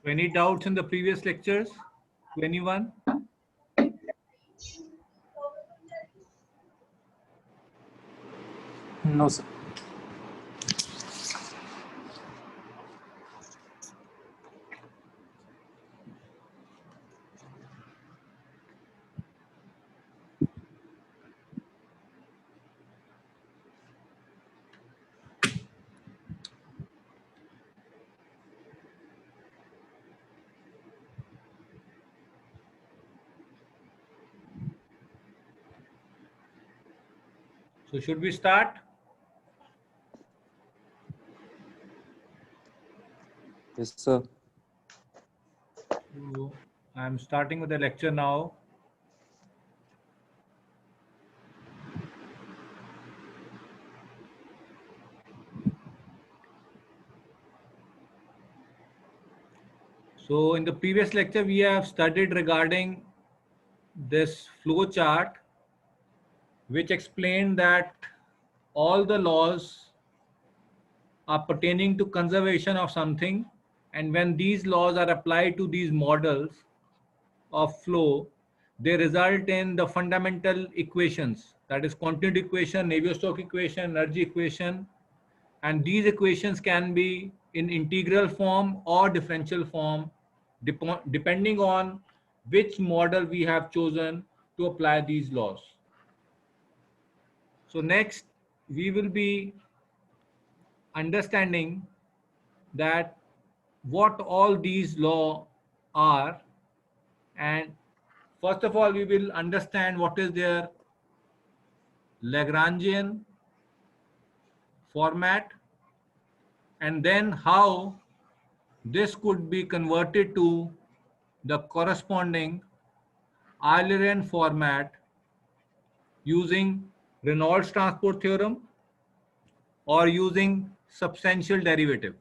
Any doubts in the previous lectures to anyone? No, sir. So should we start? Yes, sir. So I'm starting with the lecture now. So in the previous lecture, we have studied regarding this flow chart, which explained that all the laws are pertaining to conservation of something, and when these laws are applied to these models of flow, they result in the fundamental equations, that is continuity equation, Navier-Stokes equation, energy equation, and these equations can be in integral form or differential form depending on which model we have chosen to apply these laws. So next we will be understanding that what all these laws are, and first of all we will understand what is their Lagrangian format, and then how this could be converted to the corresponding Eulerian format using Reynolds transport theorem or using substantial derivative.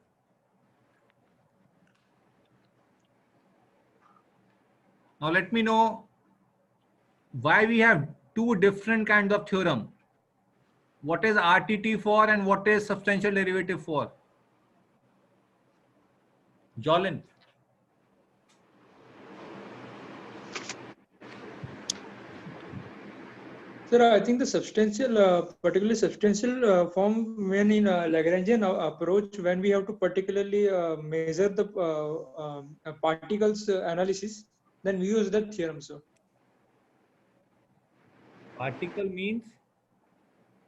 Now let me know why we have two different kinds of theorem. What is RTT for and what is substantial derivative for? Jolin. Sir, I think the substantial, particularly substantial form when in Lagrangian approach, when we have to particularly measure the particles analysis, then we use that theorem, sir. Particle means?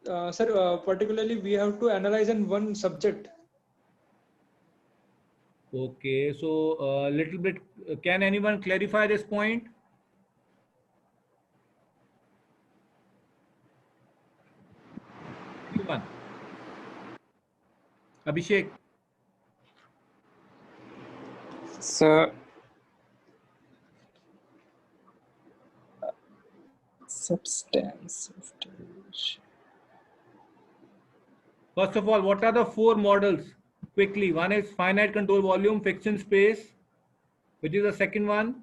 Sir, particularly we have to analyze in one subject. Okay, so a little bit, can anyone clarify this point? Anyone? Abhishek. Sir, substance of derivation. First of all, what are the four models? Quickly, one is finite control volume, fixed in space, which is the second one.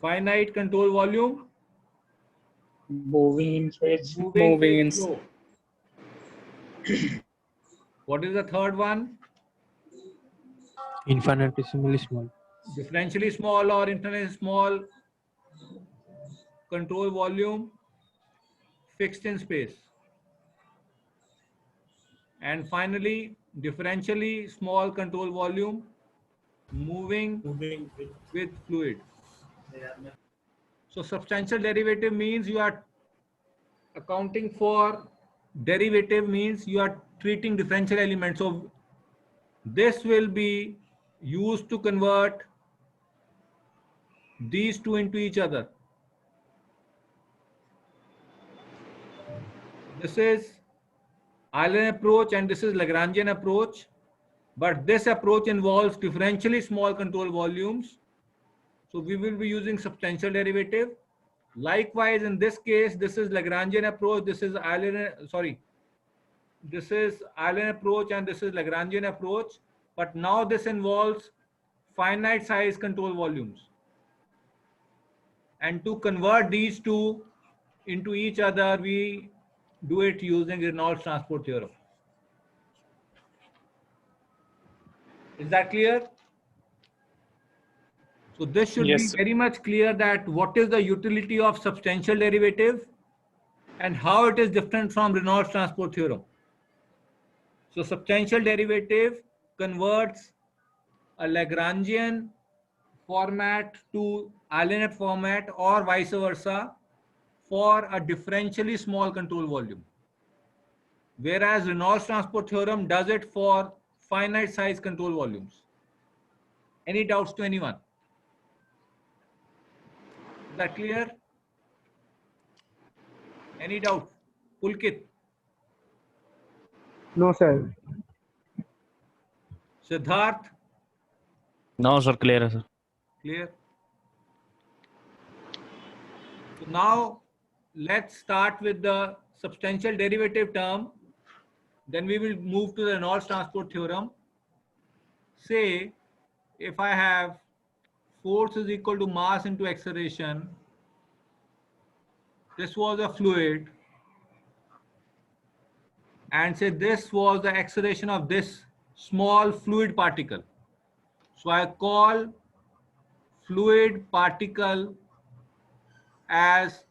Finite control volume, Moving in phase. moving phase flow. What is the third one? Infinitesimally small. Differentially small or infinitely small control volume, fixed in space. And finally, differentially small control volume, moving with fluid. So substantial derivative means you are accounting for, derivative means you are treating differential elements. So this will be used to convert these two into each other. This is Eulerian approach and this is Lagrangian approach, but this approach involves differentially small control volumes. So we will be using substantial derivative. Likewise, in this case, this is Lagrangian approach, this is this is Eulerian approach and this is Lagrangian approach, but now this involves finite size control volumes. And to convert these two into each other, we do it using Reynolds transport theorem. Is that clear? So this should Yes, be sir. very much clear that what is the utility of substantial derivative and how it is different from Reynolds transport theorem. So substantial derivative converts a Lagrangian format to Allen format or vice versa for a differentially small control volume. Whereas Reynolds transport theorem does it for finite size control volumes. Any doubts to anyone? Is that clear? Any doubts? Pulkit, No, sir. Siddharth, No, sir, clear है, sir. clear? So now let's start with the substantial derivative term. Then we will move to the Reynolds transport theorem. Say if I have force is equal to mass into acceleration, this was a fluid, and say this was the acceleration of this small fluid particle. So I call fluid particle as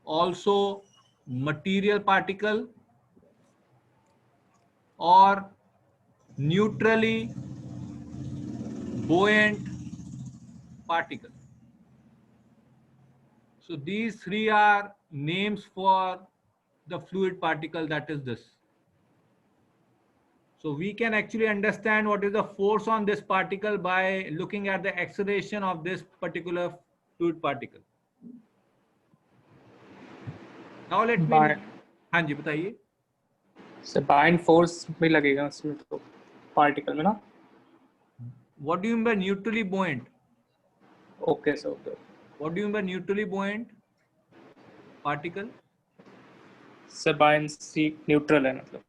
also material particle or neutrally buoyant particle. So these three are names for the fluid particle, that is this. So we can actually understand what is the force on this particle by looking at the acceleration of this particular fluid particle. Now let me By- हाँ जी बताइए. So bind force भी लगेगा उसमें तो particle में ना? What do you mean by neutrally buoyant? Okay, so okay. What do you mean by neutrally buoyant particle? So bind C neutral है मतलब.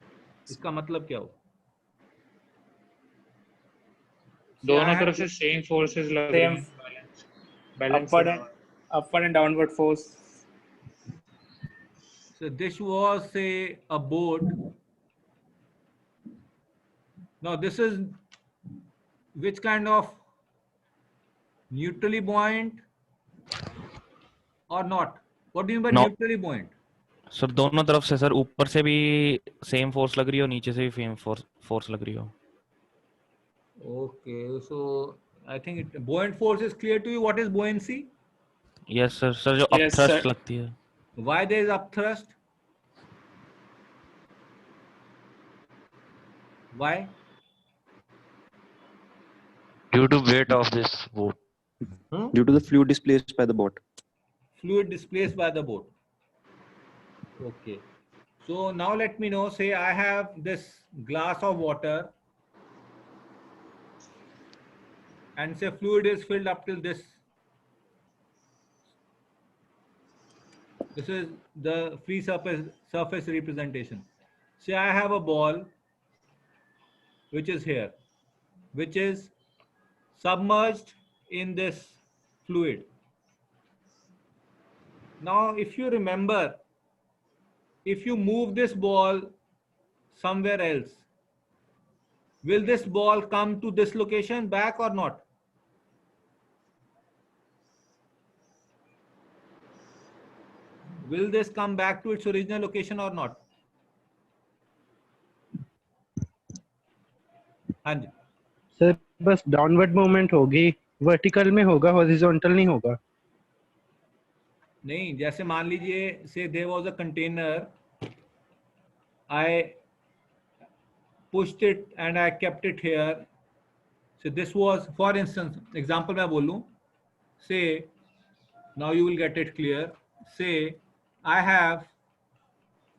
इसका मतलब क्या हो? दोनों तरफ से सेम फोर्सेस लग रही Same हैं, balance upward and downward force. So this was say a boat. Now this is which kind of neutrally buoyant or not? What do you mean by No. neutrally buoyant? Sir दोनों तरफ से sir ऊपर से भी same force लग रही हो, नीचे से भी सेम फोर्स लग रही हो. Okay, so I think buoyant force is clear to you. What is buoyancy? Yes sir. Sir जो Yes, अपथ्रस्ट sir. लगती है. Why there is upthrust? Why? Due to weight of this boat. Due to the fluid displaced by the boat. Fluid displaced by the boat. Okay. So now let me know, say I have this glass of water and say fluid is filled up till this. This is the free surface representation. Say I have a ball which is here, which is submerged in this fluid. Now, if you remember, if you move this ball somewhere else, will this ball come to this location back or not? Will this come back to its original location or not? हाँ जी. Sir बस downward movement होगी, vertical में होगा, horizontal नहीं होगा. नहीं, जैसे मान लीजिए say there was a container, I pushed it and I kept it here. So this was, for instance, example मैं बोलूं, say now you will get it clear. Say I have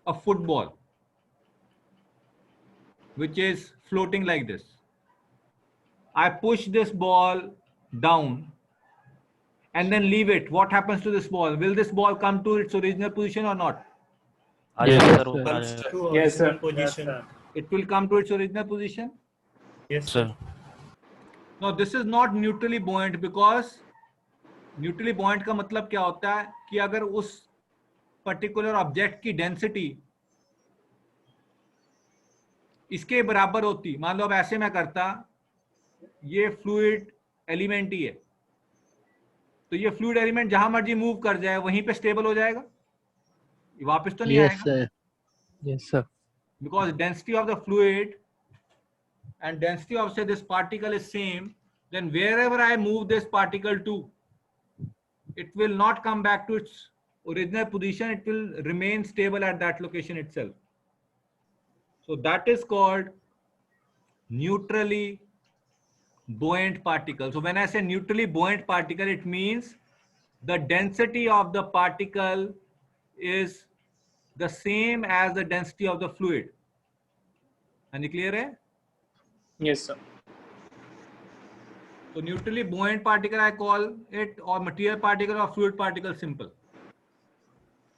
a football which is floating like this. I push this ball down and then leave it. What happens to this ball? Will this ball come to its original position or not? आ Yes, जाएगा sir. Sir, ऊपर आ जाएगा. Yes, sir. Position. It will come to its original position. Yes sir Now this is not neutrally buoyant because neutrally buoyant का मतलब क्या होता है कि अगर उस पर्टिकुलर ऑब्जेक्ट की डेंसिटी इसके बराबर होती, मान लो अब ऐसे मैं करता ये फ्लूइड एलिमेंट ही है, तो ये फ्लूइड एलिमेंट जहां मर्जी मूव कर जाए वहीं पे स्टेबल हो जाएगा, ये वापस तो नहीं Yes, आएगा, sir. Yes, sir. because density of the fluid and density of say this particle is same, then wherever I move this particle to, it will not come back to its original position, it will remain stable at that location itself. So that is called neutrally buoyant particle. So when I say neutrally buoyant particle, it means the density of the particle is the same as the density of the fluid. Any clear hai? Yes, sir. So neutrally buoyant particle I call it, or material particle or fluid particle, simple.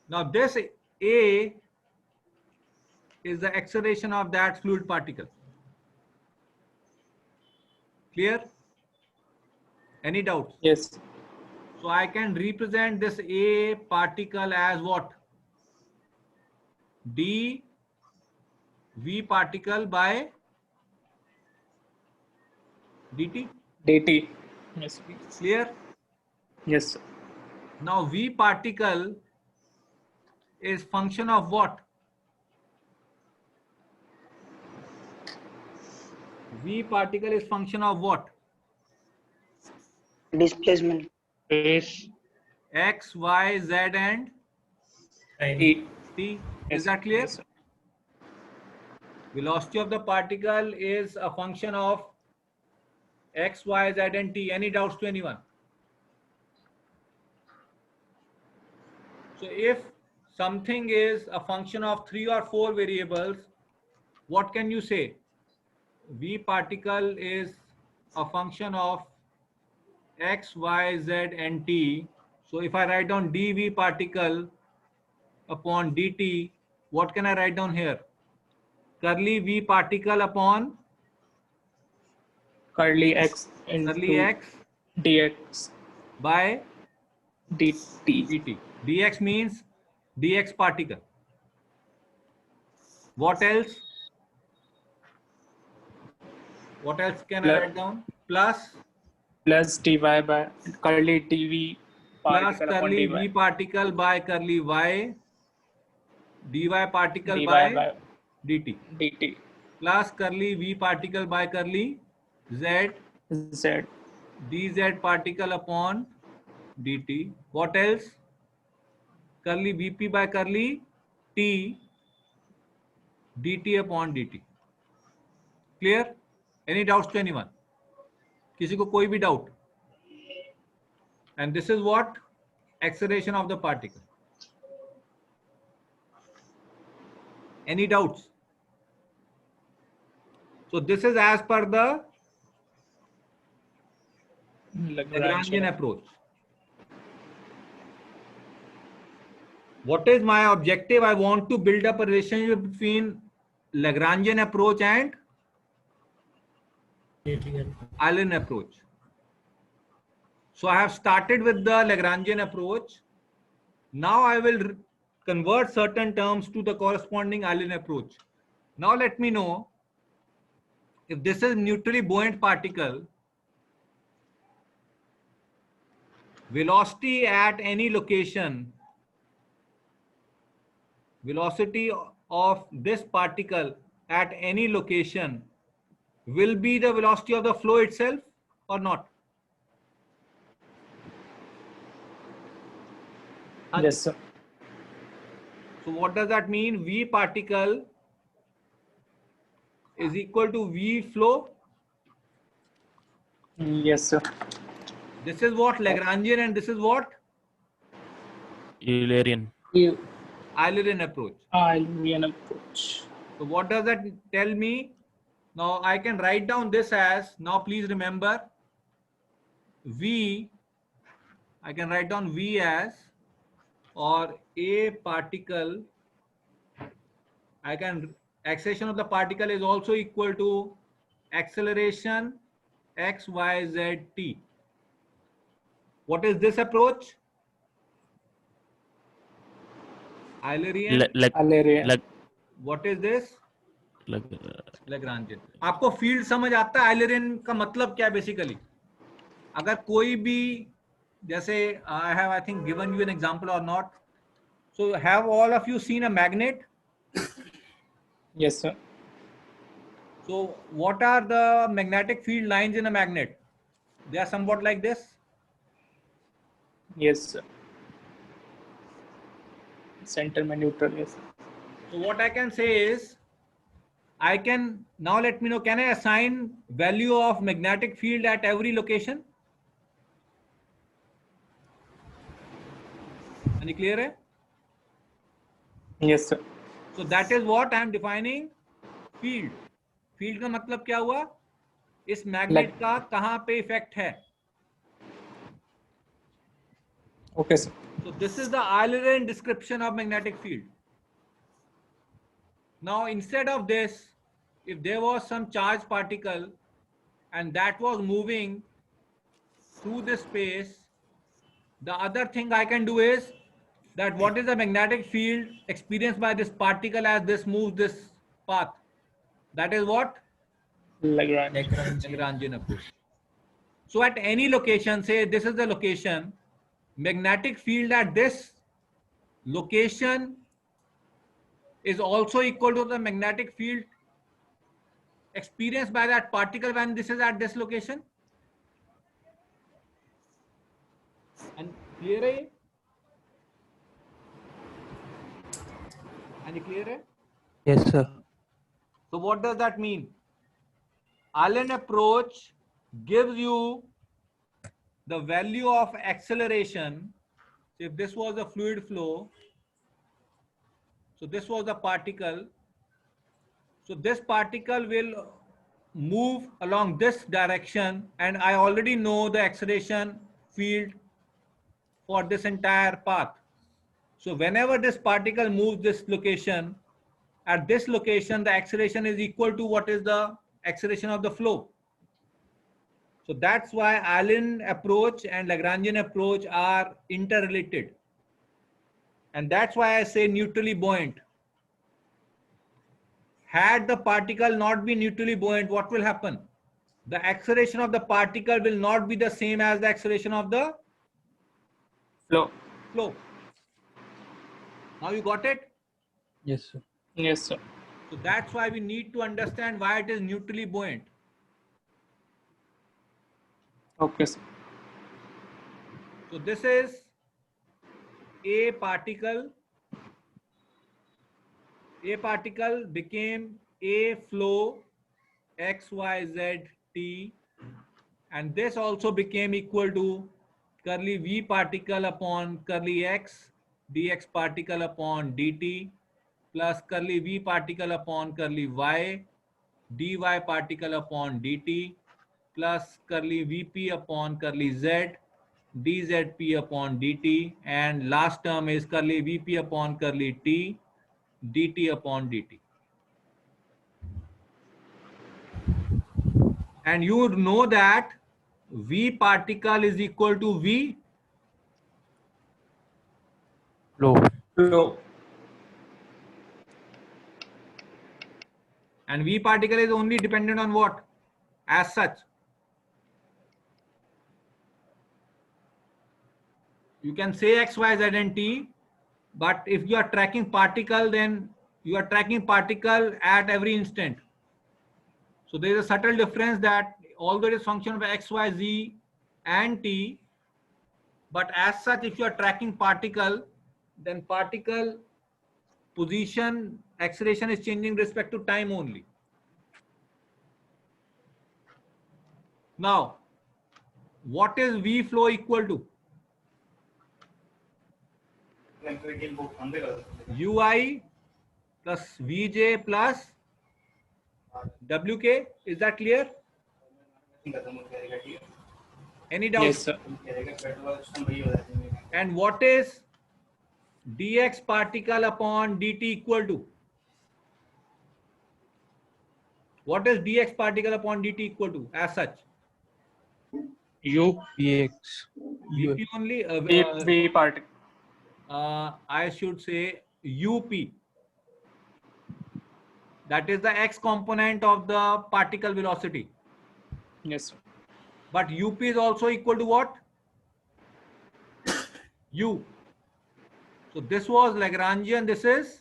Now this A is the acceleration of that fluid particle. Clear? Any doubts? Yes. So I can represent this A particle as what? D V particle by dt. dt. Yes. Clear? Yes, sir. Now V particle is function of what? V particle is function of what? Displacement. Space. X, Y, Z and E. T. Yes, Is that clear? yes, sir. Velocity of the particle is a function of X, Y, Z and T. Any doubts to anyone? So if something is a function of 3 or 4 variables, what can you say? V particle is a function of X, Y, Z and T. So if I write down dV particle upon dt, what can I write down here? Curly V particle upon Curly x into curly X dx by dt. dt. Dx means dx particle. What else? What else can I write down? Plus Dy by curly dv plus particle upon curly dy. V particle by curly Y, dy particle dy by dt, dt. plus curly V particle by curly Z, Z. dz particle upon dt. What else? Curly Vp by curly T, dt upon dt. Clear? Any doubts to anyone? किसी को कोई भी doubt? And this is what? Acceleration of the particle. Any doubts? So this is as per the Lagrangian approach. What is my objective? I want to build up a relationship between Lagrangian approach and Allen approach. So I have started with the Lagrangian approach. Now I will convert certain terms to the corresponding Allen approach. Now let me know if this is neutrally buoyant particle, velocity at any location, velocity of this particle at any location will be the velocity of the flow itself or not? Yes, sir. So what does that mean? V particle is equal to V flow. Yes, sir. This is what? Lagrangian, and this is what? Eulerian. Eulerian approach. Eulerian approach. So what does that tell me? Now I can write down this as, now please remember, V, I can write down V as, or a particle, I can, acceleration of the particle is also equal to acceleration x, y, z, t. What is this approach? Eulerian. Eulerian. What is this? Lagrangian. आपको field समझ आता है आइलरिन का मतलब क्या है basically? अगर कोई भी जैसे I think given you an example or not. So have all of you seen a magnet? Yes, sir. So what are the magnetic field lines in a magnet? They are somewhat like this. Yes, sir. Center में neutral. Yes. So what I can say is, I can now let me know, can I assign value of magnetic field at every location? Any clear है? Yes, sir. So that is what I am defining field. Field का मतलब क्या हुआ? इस magnet का कहाँ पे effect है? Okay, sir. So this is the Eulerian description of magnetic field. Now instead of this, if there was some charged particle and that was moving through this space, the other thing I can do is that what is the magnetic field experienced by this particle as this moves this path? That is what? Lagrangian approach. So at any location, say this is the location, magnetic field at this location is also equal to the magnetic field experienced by that particle when this is at this location. And clear है? And clear है? Yes, sir. So what does that mean? Allen approach gives you the value of acceleration. So if this was a fluid flow, so this was the particle. So this particle will move along this direction, and I already know the acceleration field for this entire path. So whenever this particle moves this location, at this location, the acceleration is equal to what is the acceleration of the flow. So that's why Allen approach and Lagrangian approach are interrelated. And that's why I say neutrally buoyant. Had the particle not been neutrally buoyant, what will happen? The acceleration of the particle will not be the same as the acceleration of the Flow. Now you got it? Yes, sir. Yes, sir. So that's why we need to understand why it is neutrally buoyant. Okay, sir. So this is a particle. A particle became a flow x, y, z, t, and this also became equal to curly v particle upon curly x dx particle upon dt plus curly v particle upon curly y dy particle upon dt plus curly vp upon curly z dzp upon dt, and last term is curly vp upon curly t dt upon dt. And you know that v particle is equal to v Flow. and v particle is only dependent on what? As such, you can say x, y, z and t, but if you are tracking particle, then you are tracking particle at every instant. So there is a subtle difference that although it is function of x, y, z and t, but as such if you are tracking particle, then particle position acceleration is changing with respect to time only. Now what is v flow equal to? ui plus vj plus wk. Is that clear? Any doubt? Yes, sir. And what is dx particle upon dt equal to? What is dx particle upon dt equal to as such? U Px. Vp only? V particle. I should say up. That is the x component of the particle velocity. Yes, sir. But UP is also equal to what? U. So this was Lagrangian, this is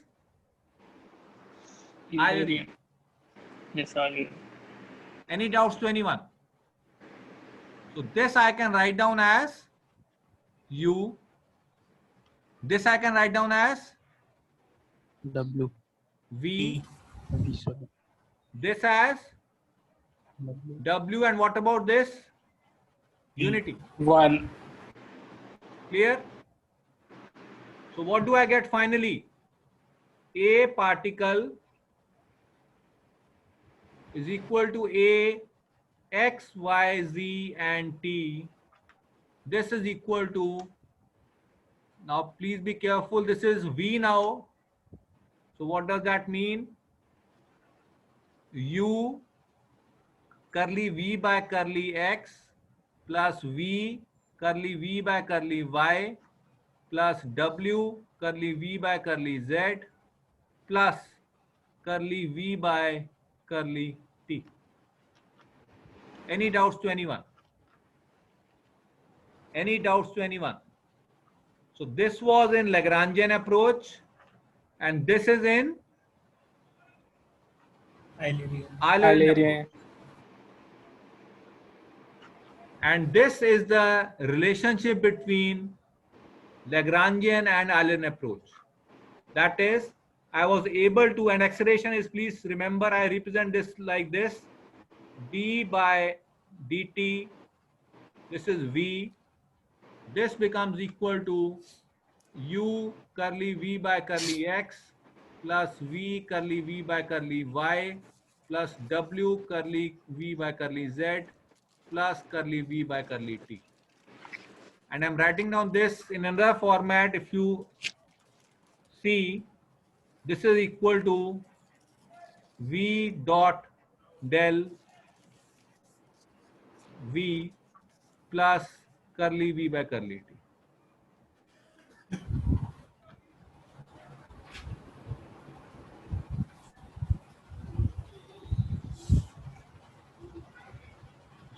Eulerian. Yes, Eulerian. Any doubts to anyone? So this I can write down as U. This I can write down as W. V. Sorry. This as W. And what about this? Unity. 1. Clear? So what do I get finally? A particle is equal to A x, y, z and t. This is equal to, now please be careful, this is V now. So what does that mean? U curly V by curly x plus V curly V by curly y plus W curly V by curly z plus curly V by curly t. Any doubts to anyone? Any doubts to anyone? So this was in Lagrangian approach and this is in Eulerian approach. And this is the relationship between Lagrangian and Eulerian approach. That is, I was able to, and acceleration is, please remember, I represent this like this, d by dt, this is v, this becomes equal to u curly v by curly x plus v curly v by curly y plus w curly v by curly z plus curly v by curly t. And I'm writing down this in another format. If you see, this is equal to v dot del v plus curly v by curly t.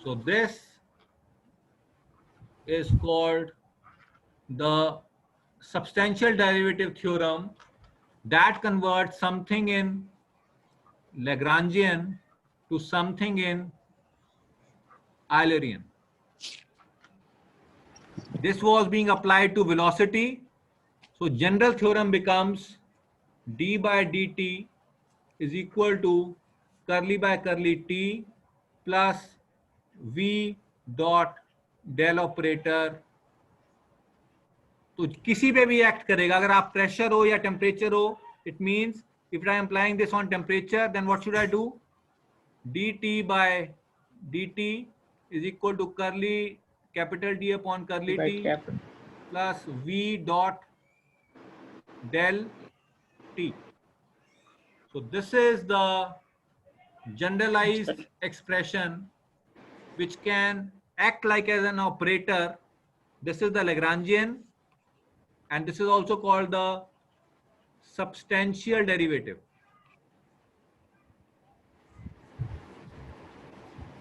So this is called the substantial derivative theorem that converts something in Lagrangian to something in Eulerian. This was being applied to velocity. So general theorem becomes d by dt is equal to curly by curly t plus v dot del operator. तो किसी पे भी act करेगा, अगर आप pressure हो या temperature हो, it means if I am applying this on temperature, then what should I do? dt by dt is equal to curly capital D upon curly t plus v dot del t. So this is the generalized expression which can act like as an operator. This is the Lagrangian, and this is also called the substantial derivative.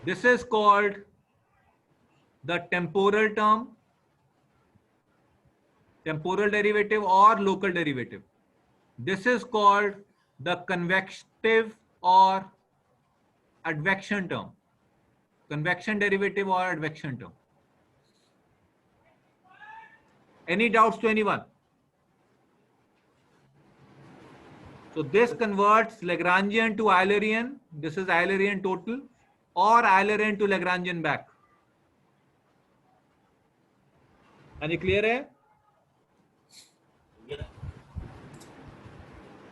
This is called the temporal term, temporal derivative or local derivative. This is called the convective or advection term, convection derivative or advection term. Any doubts to anyone? So this converts Lagrangian to Eulerian. This is Eulerian total, or Eulerian to Lagrangian back. Any clear hai?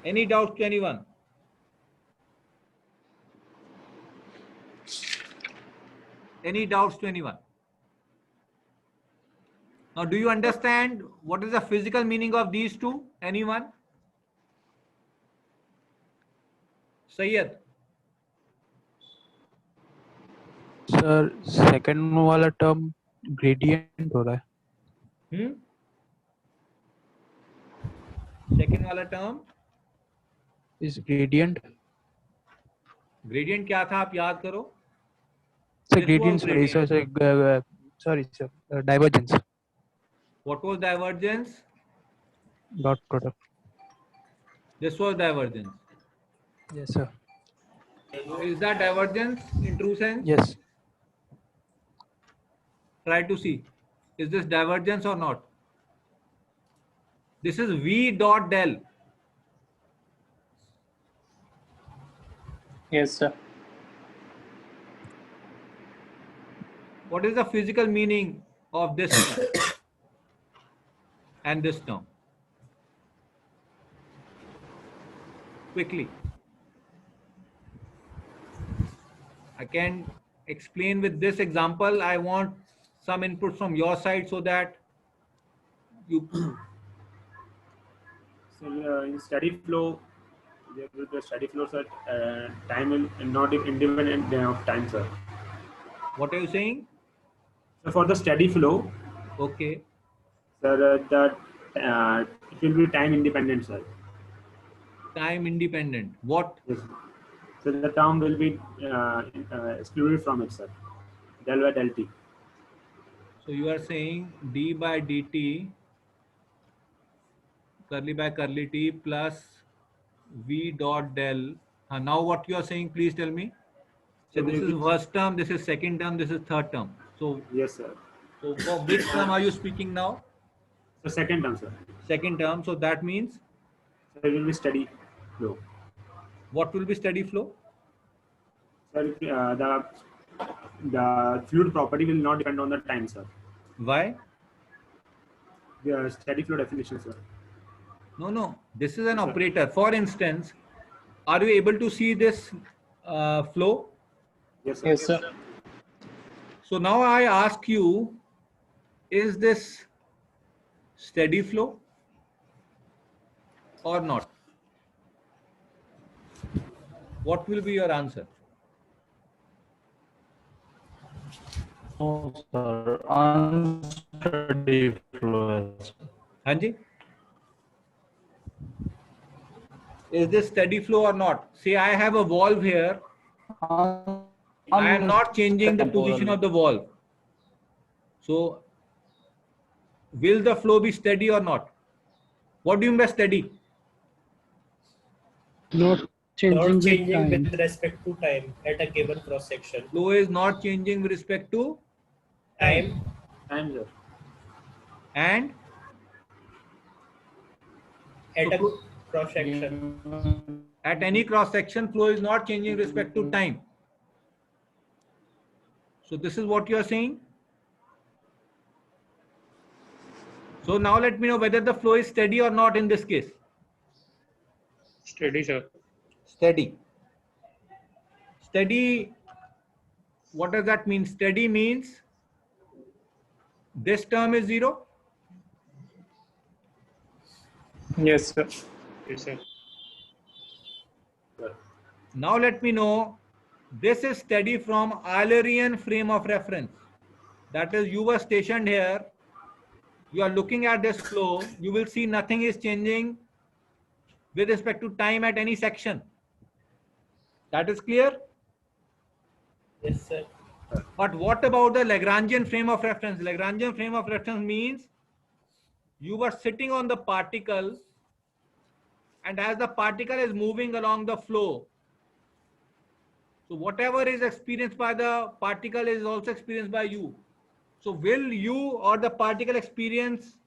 Any doubts to anyone? Any doubts to anyone? Now, do you understand what is the physical meaning of these two? Anyone? Sayyid. Sir second वाला term gradient हो रहा है. Second वाला term is gradient. Gradient क्या था आप याद करो? Sir, This was gradient, sorry, sir. Divergence. What was divergence? Dot product. This was divergence. Yes, sir. So is that divergence in true sense? Yes. Try to see. Is this divergence or not? This is V dot del. Yes, sir. What is the physical meaning of this term and this term? Quickly. I can explain with this example. I want some input from your side so that you. So in steady flow, there will be a steady flow, sir. Time will not independent of time, sir. What are you saying? So for the steady flow, Okay. sir, it will be time independent, sir. Time independent. What? Yes. So the term will be excluded from it, sir. Del by del t. So you are saying d by dt curly by curly t plus v dot del. Now what you are saying, please tell me. So this is first term, this is second term, this is third term. So yes, sir. So for which term are you speaking now? The second term, sir. Second term. So that means? So it will be steady flow. What will be steady flow? Sir, the fluid property will not depend on the time, sir. Why? The steady flow definition, sir. No. This is an operator. For instance, are you able to see this flow? Yes, sir. Yes, sir. So now I ask you, is this steady flow or not? What will be your answer? No, sir. Unsteady flow. Hanji? Is this steady flow or not? Say I have a valve here. I am not changing the position of the valve. So will the flow be steady or not? What do you mean by steady? Not changing, with respect to time at a given cross section. Flow is not changing with respect to Time. Time, sir. And At a cross section. at any cross section, flow is not changing with respect to time. So this is what you are saying. So now let me know whether the flow is steady or not in this case. Steady, sir. Steady. Steady. What does that mean? Steady means this term is 0. Yes, sir. Yes, sir. Now let me know, this is steady from Eulerian frame of reference. That is, you were stationed here. You are looking at this flow. You will see nothing is changing with respect to time at any section. That is clear? Yes, sir. But what about the Lagrangian frame of reference? Lagrangian frame of reference means you were sitting on the particle, and as the particle is moving along the flow, so whatever is experienced by the particle is also experienced by you. So will you or the particle experience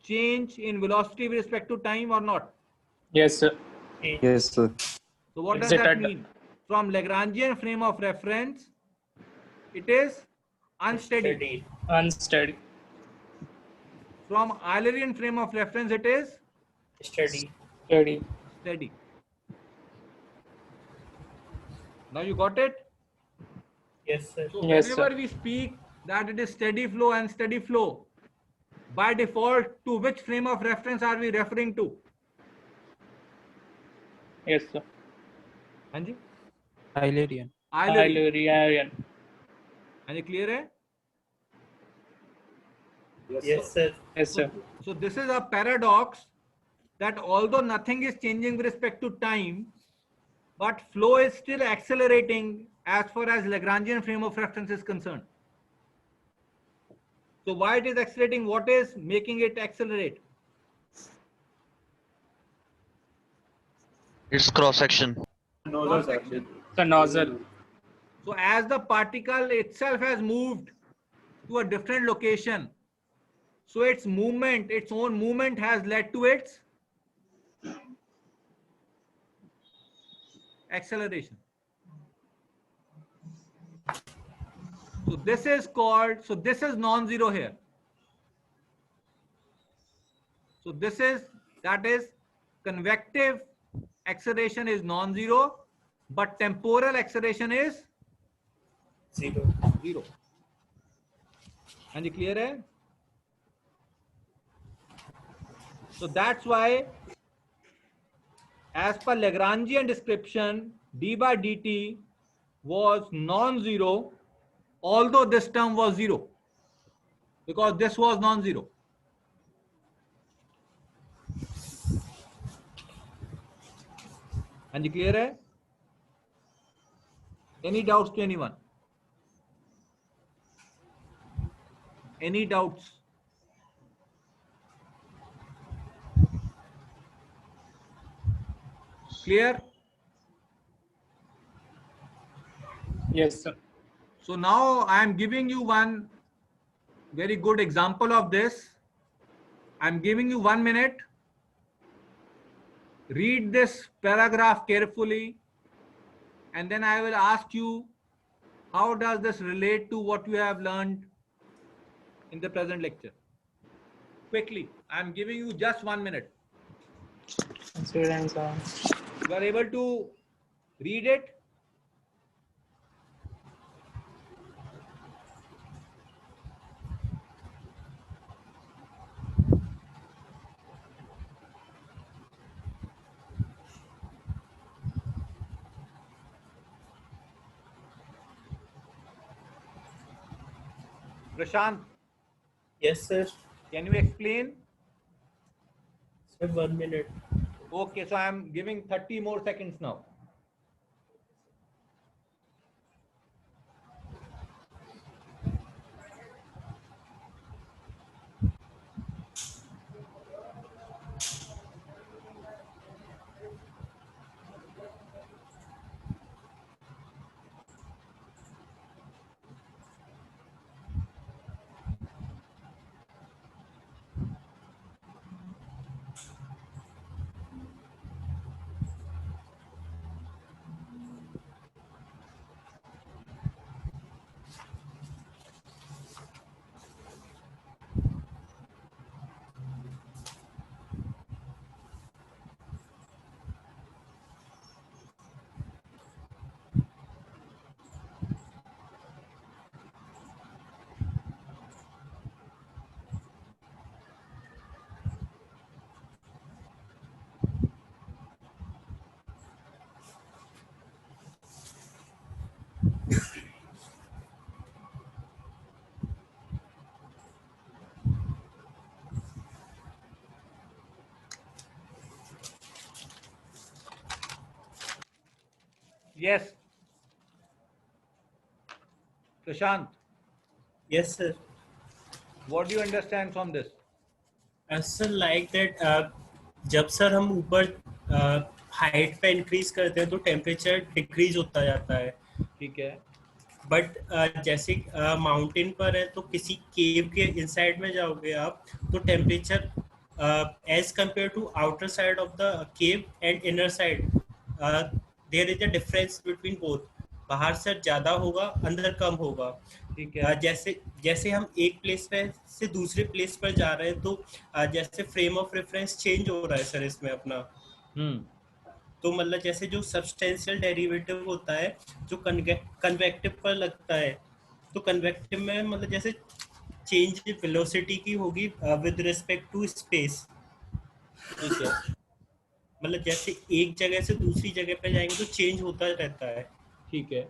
change in velocity with respect to time or not? Yes, sir. Yes, sir. So what does that mean? From Lagrangian frame of reference, it is unsteady. Unsteady. From Eulerian frame of reference, it is Steady. Steady. steady. Now you got it? Yes, sir. So Yes, whenever sir. we speak that it is steady flow and steady flow, by default, to which frame of reference are we referring to? Yes, sir. Hanji? Eulerian. Eulerian. Hanji, clear hai? Yes, sir. Yes, sir. So this is a paradox that although nothing is changing with respect to time, but flow is still accelerating as far as Lagrangian frame of reference is concerned. So why it is accelerating? What is making it accelerate? It's cross section. Nozzle Cross section. The nozzle. So as the particle itself has moved to a different location, so its movement, its own movement has led to its acceleration. So this is called, so this is non-zero here. So this is, that is, convective acceleration is non-zero, but temporal acceleration is Zero. zero. And you clear hai? So that's why, as per Lagrangian description, d by dt was non-zero, although this term was zero, because this was non-zero. And you clear hai? Any doubts to anyone? Any doubts? Clear? Yes, sir. So now I am giving you one very good example of this. I am giving you 1 minute. Read this paragraph carefully, and then I will ask you, how does this relate to what you have learned in the present lecture? Quickly, I am giving you just 1 minute. You are able to read it? Prashant, Yes, sir. can you explain? Sir, 1 minute. Okay, so I am giving 30 more seconds now. Yes. Prashant, Yes, sir. what do you understand from this? Sir like that जब sir हम ऊपर height पे increase करते हैं तो temperature decrease होता जाता है. ठीक है. बट जैसे माउंटेन पर है तो किसी केव के इनसाइड में जाओगे आप तो temperature as compare to outer side of the cave and inner side there is a difference between both. बाहर से ज्यादा होगा, अंदर कम होगा. ठीक है. जैसे हम एक प्लेस पे से दूसरे प्लेस पर जा रहे हैं तो जैसे फ्रेम ऑफ रेफरेंस चेंज हो रहा है सर इसमें अपना. तो मतलब जैसे जो सब्सटेंशियल डेरिवेटिव होता है जो कन्वेक्टिव पर लगता है तो कन्वेक्टिव में मतलब जैसे चेंज वेलोसिटी की होगी विद रिस्पेक्ट टू स्पेस. ठीक है. मतलब जैसे एक जगह से दूसरी जगह पे जाएंगे तो चेंज होता रहता है. ठीक है.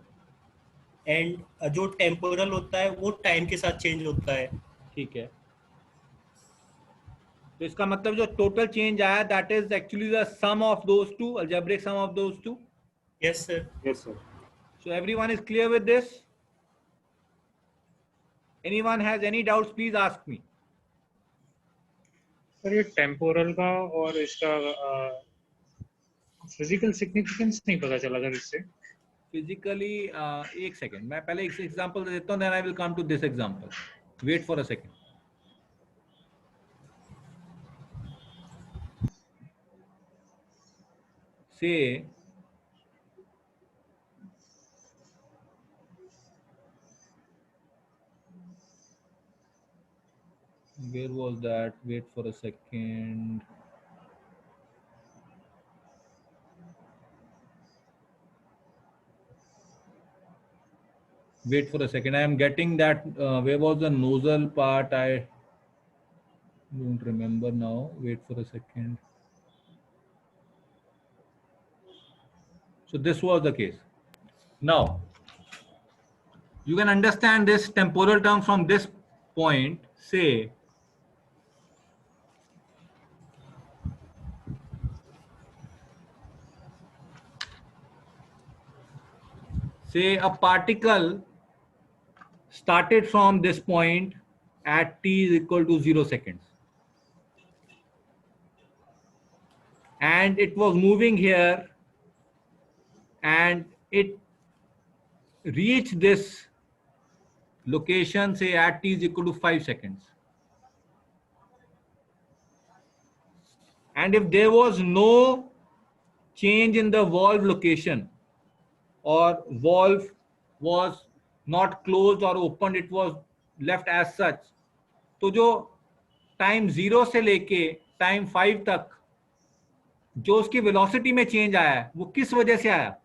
एंड जो टेम्पोरल होता है वो टाइम के साथ चेंज होता है. ठीक है. तो इसका मतलब जो टोटल चेंज आया that is actually the sum of those two, algebraic sum of those two. Yes, sir. Yes, sir. So everyone is clear with this? Anyone has any doubts, please ask me. Sir ये temporal का और इसका physical significance नहीं पता चला sir इससे. Physically, एक second, मैं पहले एक एग्जांपल देता हूँ, then I will come to this example. Wait for a second. Say where was that? Wait for a second. Wait for a second. I am getting that. Where was the nozzle part? I don't remember now. Wait for a second. So this was the case. Now, you can understand this temporal term from this point. Say, a particle started from this point at t is equal to 0 seconds. And it was moving here and it reached this location, say at t is equal to 5 seconds. And if there was no change in the valve location, or valve was not closed or opened, it was left as such, तो जो time 0 से लेके time 5 तक जो उसकी velocity में change आया है वो किस वजह से आया?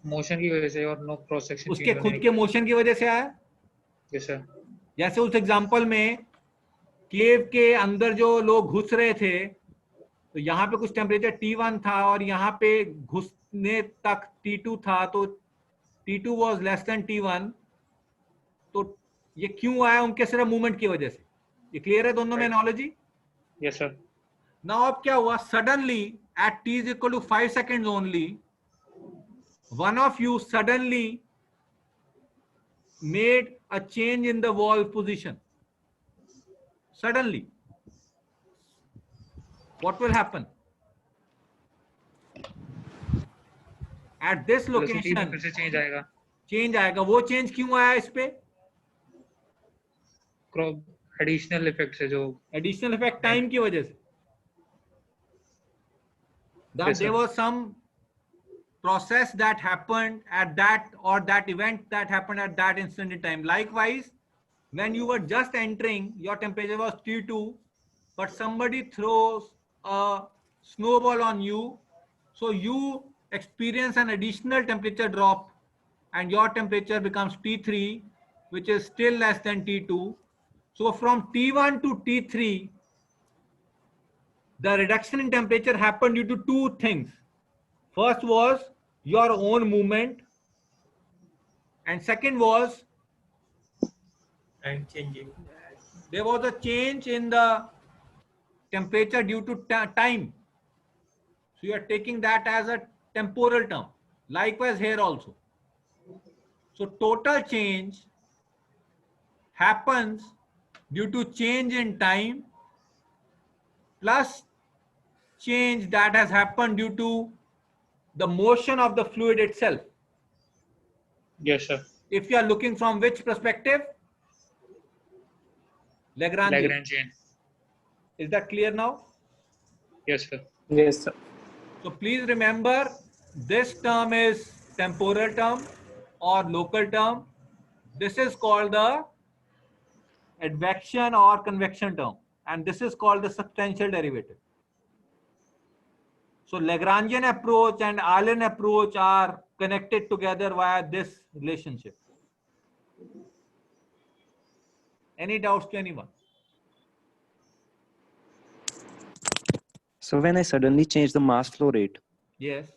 मोशन की वजह से और नो क्रॉस सेक्शन उसके खुद के मोशन की वजह से आया. Yes sir. जैसे उस एग्जांपल में केव के अंदर जो लोग घुस रहे थे तो यहाँ पे कुछ टेम्परेचर T1 था और यहाँ पे घुसने तक T2 था, तो T2 was less than T1. तो ये क्यों आया? उनके सिर्फ मूवमेंट की वजह से. ये क्लियर है दोनों में एनालॉजी? Yes sir. नाउ अब क्या हुआ? Suddenly eight t is equal to 5 seconds only, one of you suddenly made a change in the valve position. Suddenly, what will happen? At this location फिर से change आएगा. Change आएगा. वो change क्यों आया इस पे? एडिशनल इफेक्ट से, जो एडिशनल इफेक्ट टाइम की वजह से. That there was some process that happened at that, or that event that happened at that instant in time. Likewise, when you were just entering, your temperature was T2, but somebody throws a snowball on you, so you experience an additional temperature drop and your temperature becomes T3, which is still less than T2. So from T1 to T3, the reduction in temperature happened due to two things. First was your own movement, and second was Time changing. there was a change in the temperature due to time. So you are taking that as a temporal term. Likewise here also. So total change happens due to change in time plus change that has happened due to the motion of the fluid itself. Yes, sir. If you are looking from which perspective? Lagrangian. Is that clear now? Yes, sir. Yes, sir. So please remember, this term is temporal term or local term. This is called the advection or convection term, and this is called the substantial derivative. So Lagrangian approach and Allen approach are connected together via this relationship. Any doubts to anyone? So when I suddenly change the mass flow rate, Yes.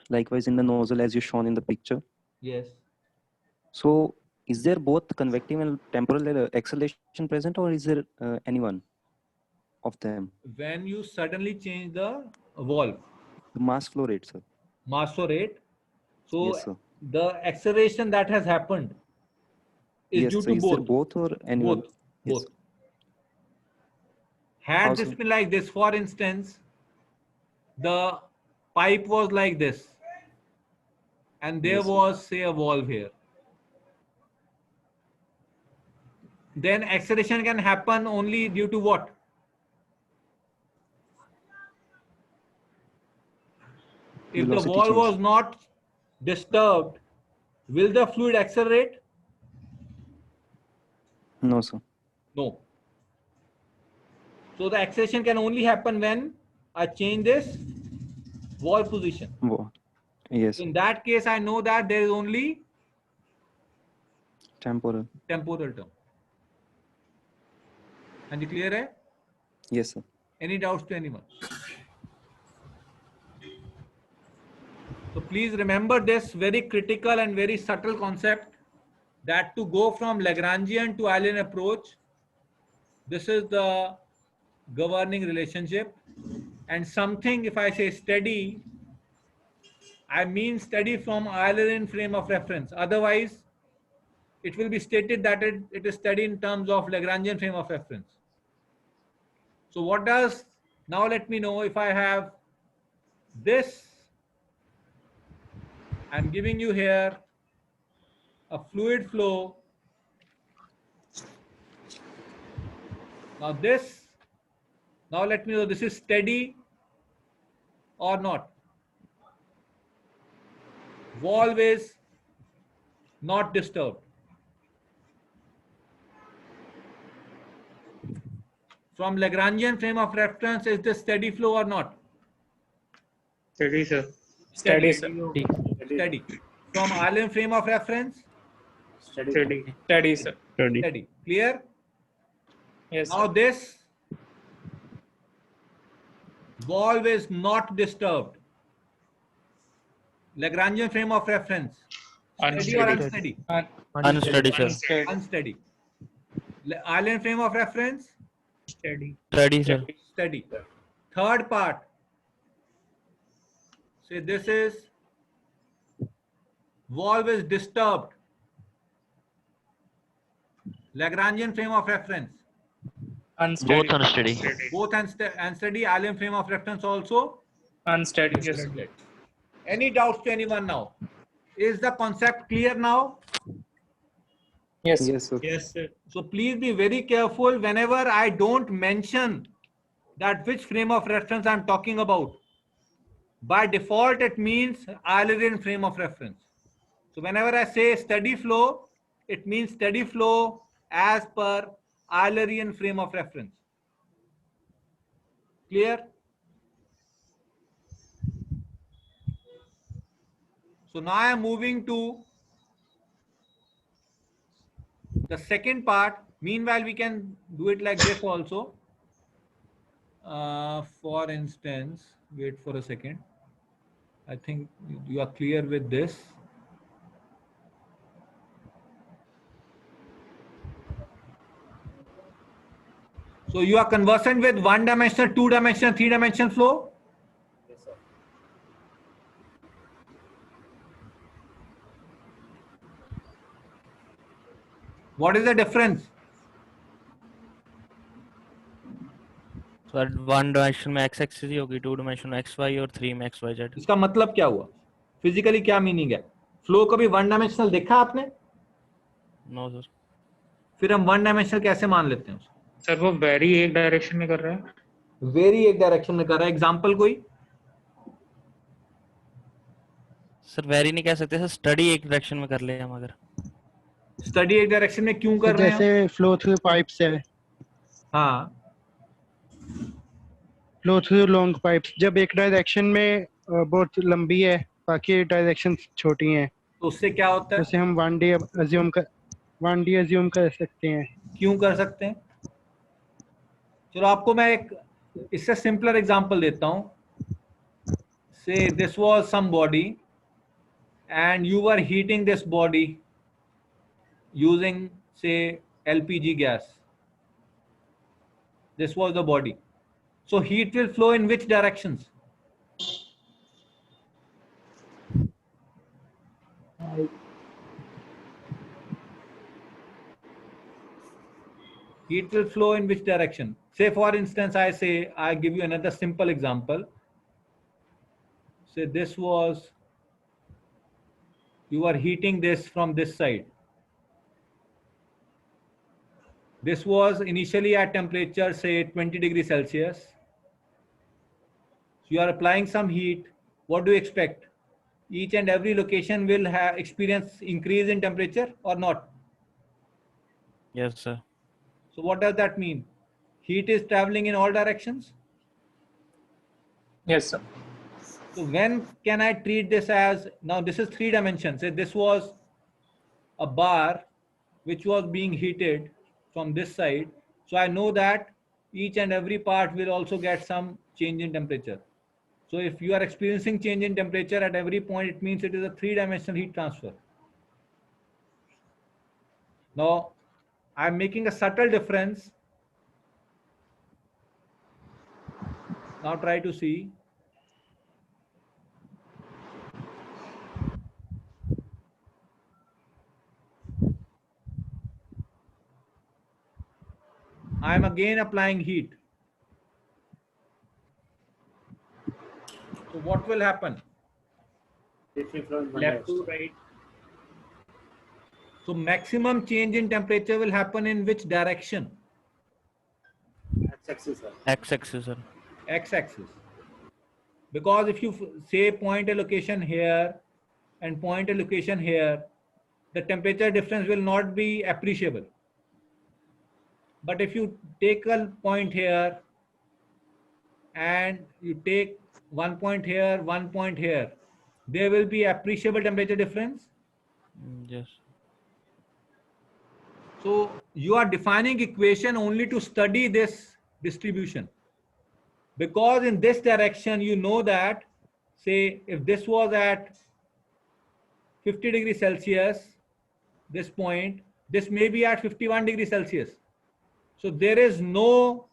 likewise in the nozzle as you shown in the picture, Yes. so is there both convective and temporal acceleration present, or is there any one of them? When you suddenly change the valve, The mass flow rate, sir. mass or rate. So Yes, sir. the acceleration that has happened is Yes, due sir. to Is there both. both or anyone? Both. Yes. Both. Had How this so? been like this, for instance, the pipe was like this, and there Yes, sir. was, say, a valve here. Then acceleration can happen only due to what? If the Velocity valve change. was not disturbed, will the fluid accelerate? No, sir. No. So the acceleration can only happen when I change this valve position. What? Yes. In that case, I know that there is only Temporal. temporal term. And you clear hai? Yes, sir. Any doubts to anyone? So please remember this very critical and very subtle concept, that to go from Lagrangian to Eulerian approach, this is the governing relationship. And something, if I say steady, I mean steady from Eulerian frame of reference. Otherwise, it will be stated that it is steady in terms of Lagrangian frame of reference. So what does, now let me know, if I have this, I'm giving you here a fluid flow. Now this, now let me know, this is steady or not. Valve is not disturbed. From Lagrangian frame of reference, is this steady flow or not? Steady, sir. Steady, sir. Steady. From Eulerian frame of reference? Steady. Steady, sir. Steady. Clear? Yes, Now sir. this valve is not disturbed. Lagrangian frame of reference. Steady or unsteady? Unsteady, sir. Unsteady. Eulerian frame of reference? Steady. Steady, sir. Steady. Third part. Say this is valve is disturbed. Lagrangian frame of reference. Unsteady. Both unsteady. Both unsteady. Eulerian frame of reference also Unsteady. Yes, sir. unsteady. Any doubts to anyone now? Is the concept clear now? Yes, sir. Yes, sir. Yes, sir. So please be very careful whenever I don't mention that which frame of reference I'm talking about. By default, it means Eulerian frame of reference. So whenever I say steady flow, it means steady flow as per Eulerian frame of reference. Clear? So now I am moving to the second part. Meanwhile, we can do it like this also. For instance, wait for a second. I think you are clear with this. So you are conversant with one-dimensional, two-dimensional, three-dimensional flow? Yes, sir. What is the difference? So at one dimension में x axis ही होगी, two dimension में x y और three में x y z. इसका मतलब क्या हुआ? Physically क्या मीनिंग है? फ्लो कभी वन डायमेंशनल देखा आपने? No, sir. फिर हम वन डायमेंशनल कैसे मान लेते हैं? सर वो वेरी एक डायरेक्शन में कर रहा है. वेरी एक डायरेक्शन में कर रहा है. एग्जांपल कोई? सर वेरी नहीं कह सकते सर, स्टडी एक डायरेक्शन में कर ले हम अगर. स्टडी एक डायरेक्शन में क्यों कर रहे हैं? जैसे फ्लो थ्रू पाइप्स है. हाँ. फ्लो थ्रू लॉन्ग पाइप्स जब एक डायरेक्शन में बहुत लंबी है, बाकी डायरेक्शन छोटी हैं, तो उससे क्या होता है? उससे हम 1D अज्यूम कर सकते हैं. क्यों कर सकते हैं? चलो आपको मैं एक इससे सिंपलर एग्जांपल देता हूं. Say this was some body and you were heating this body using, say, LPG gas. This was the body. So heat will flow in which directions? Heat will flow in which direction? Say for instance, I give you another simple example. Say this was, you are heating this from this side. This was initially at temperature, say 20 degrees Celsius. So you are applying some heat. What do you expect? Each and every location will experience increase in temperature or not? Yes, sir. So what does that mean? Heat is traveling in all directions? Yes, sir. So when can I treat this as, now this is 3 dimensions. Say this was a bar which was being heated from this side. So I know that each and every part will also get some change in temperature. So if you are experiencing change in temperature at every point, it means it is a 3-dimensional heat transfer. Now, I'm making a subtle difference. Now try to see. I am again applying heat. So what will happen? Left to right. So maximum change in temperature will happen in which direction? X-axis, sir. X-axis, sir. X-axis. Because if you say point a location here and point a location here, the temperature difference will not be appreciable. But if you take a point here and you take 1 point here, 1 point here, there will be appreciable temperature difference. Yes. So you are defining equation only to study this distribution. Because in this direction, you know that, say, if this was at 50 degrees Celsius, this point, this may be at 51 degrees Celsius. So there is no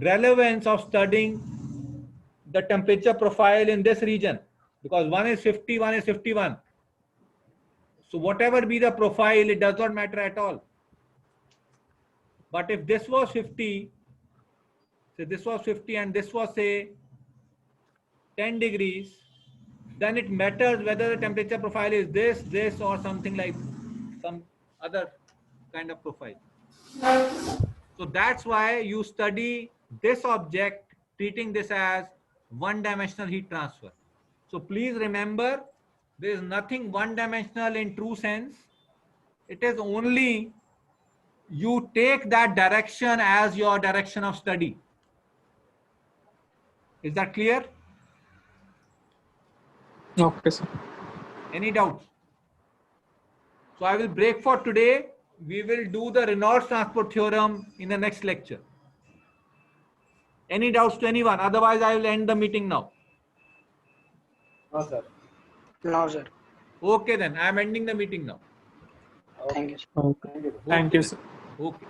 relevance of studying the temperature profile in this region, because one is 50, one is 51. So whatever be the profile, it does not matter at all. But if this was 50, say this was 50 and this was, say, 10 degrees, then it matters whether the temperature profile is this or something like some other kind of profile. So that's why you study this object, treating this as 1-dimensional heat transfer. So please remember, there is nothing 1-dimensional in true sense. It is only you take that direction as your direction of study. Is that clear? Okay, sir. Any doubts? So I will break for today. We will do the Reynolds transport theorem in the next lecture. Any doubts to anyone? Otherwise, I will end the meeting now. No, sir. No, sir. Okay, then I am ending the meeting now. Thank you. Okay. Thank you, sir. Okay.